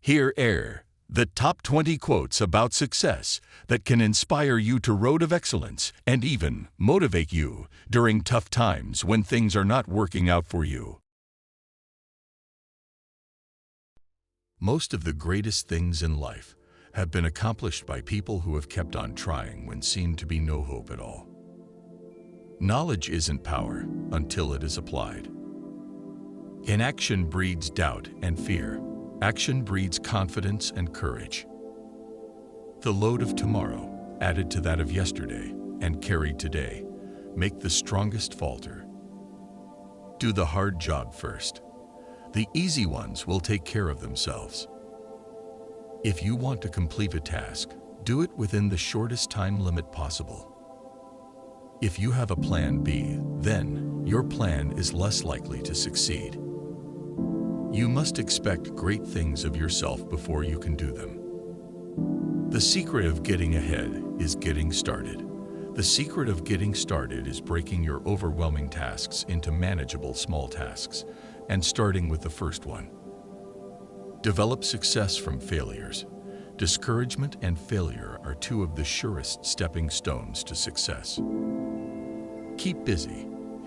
Hear Air, the top 20 quotes about success that can inspire you to road of excellence and even motivate you during tough times when things are not working out for you. Most of the greatest things in life have been accomplished by people who have kept on trying when seemed to be no hope at all. Knowledge isn't power until it is applied. Inaction breeds doubt and fear. Action breeds confidence and courage. The load of tomorrow, added to that of yesterday and carried today, make the strongest falter. Do the hard job first. The easy ones will take care of themselves. If you want to complete a task, do it within the shortest time limit possible. If you have a plan B, then your plan is less likely to succeed. You must expect great things of yourself before you can do them. The secret of getting ahead is getting started. The secret of getting started is breaking your overwhelming tasks into manageable small tasks and starting with the first one. Develop success from failures. Discouragement and failure are two of the surest stepping stones to success. Keep busy.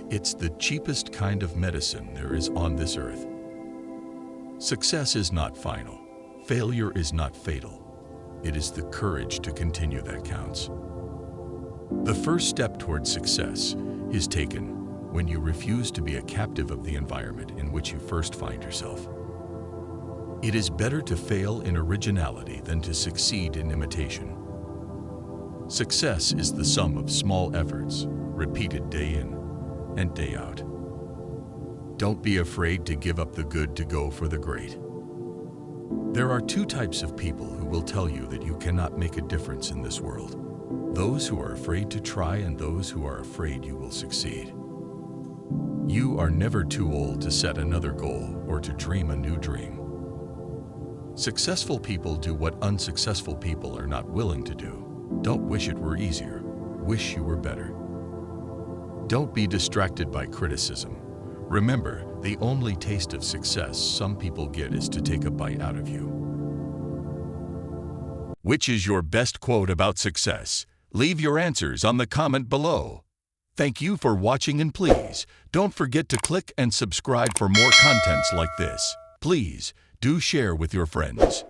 It's the cheapest kind of medicine there is on this earth. Success is not final. Failure is not fatal. It is the courage to continue that counts. The first step towards success is taken when you refuse to be a captive of the environment in which you first find yourself. It is better to fail in originality than to succeed in imitation. Success is the sum of small efforts, repeated day in and day out. Don't be afraid to give up the good to go for the great. There are two types of people who will tell you that you cannot make a difference in this world. Those who are afraid to try and those who are afraid you will succeed. You are never too old to set another goal or to dream a new dream. Successful people do what unsuccessful people are not willing to do. Don't wish it were easier. Wish you were better. Don't be distracted by criticism. Remember, the only taste of success some people get is to take a bite out of you. Which is your best quote about success? Leave your answers on the comment below. Thank you for watching, and please don't forget to click and subscribe for more contents like this. Please do share with your friends.